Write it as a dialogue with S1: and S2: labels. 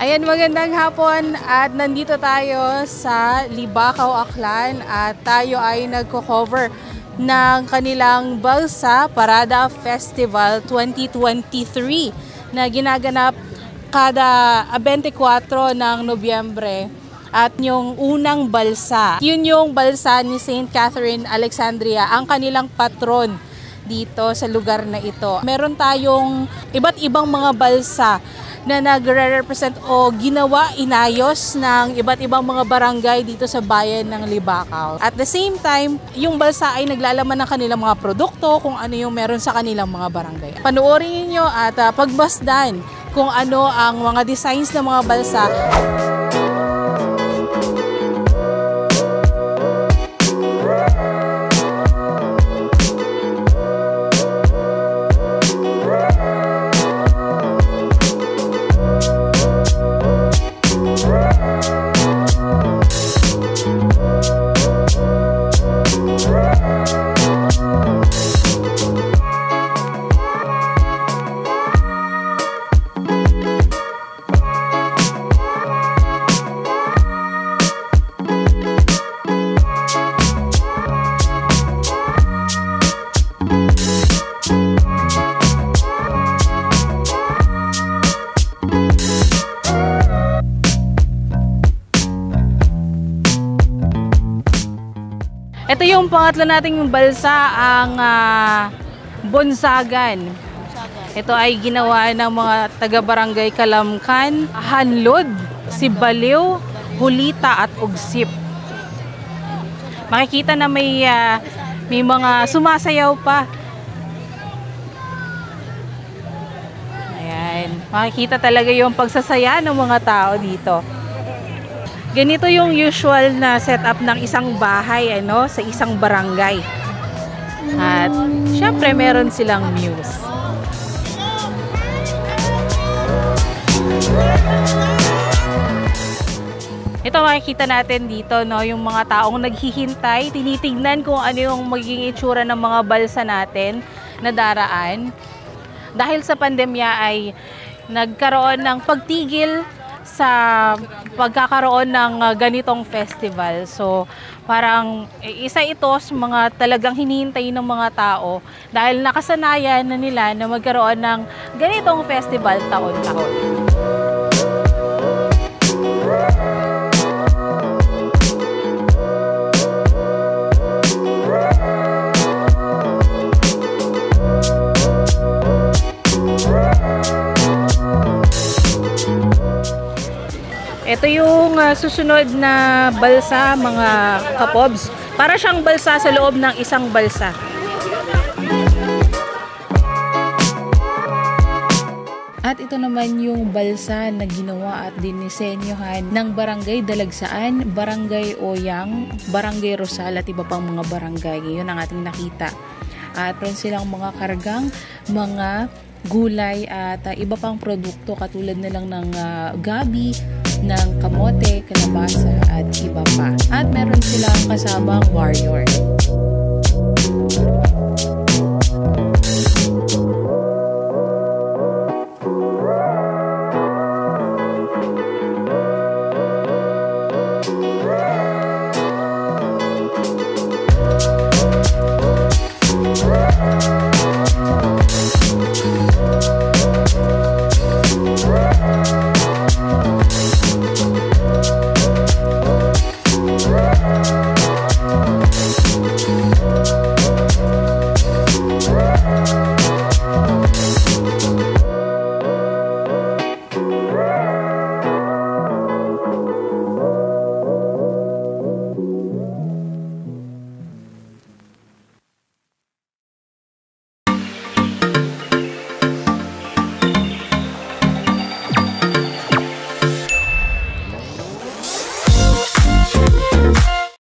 S1: Ayan, magandang hapon at nandito tayo sa Libakaw, Aklan at tayo ay nagko-cover ng kanilang Balsa Parada Festival 2023 na ginaganap kada 24 ng Nobyembre at yung unang balsa. Yun yung balsa ni St. Catherine Alexandria, ang kanilang patron dito sa lugar na ito. Meron tayong iba't ibang mga balsa na nagre-represent o ginawa, inayos ng iba't ibang mga barangay dito sa bayan ng Libakaw. At the same time, yung balsa ay naglalaman ng kanilang mga produkto, kung ano yung meron sa kanilang mga barangay. Panoorin niyo at pagbasdan kung ano ang mga designs ng mga balsa. Ito yung pangatlo nating balsa, ang Bonsagan. Ito ay ginawa ng mga taga-barangay Kalamkan, Hanlod, Sibaliw, Hulita at Ugsip. Makikita na may mga sumasayaw pa. Ayan, makikita talaga yung pagsasaya ng mga tao dito. Ganito yung usual na setup ng isang bahay sa isang barangay. At syempre meron silang muse. Ito makikita natin dito yung mga taong naghihintay, tinitignan kung ano yung magiging itsura ng mga balsa natin na daraan. Dahil sa pandemya ay nagkaroon ng pagtigil sa pagkakaroon ng ganitong festival. So, parang isa ito sa mga talagang hinihintay ng mga tao dahil nakasanayan na nila na magkaroon ng ganitong festival taon-taon. Ito yung susunod na balsa, mga kapobs. Para siyang balsa sa loob ng isang balsa. At ito naman yung balsa na ginawa at dinisenyohan ng Barangay Dalagsaan, Barangay Oyang, Barangay Rosal at iba pang mga barangay. Yun ang ating nakita. At meron silang mga kargang, mga gulay at iba pang produkto katulad na lang ng gabi, ng kamote, kalabasa at iba pa. At meron silang kasamang warrior.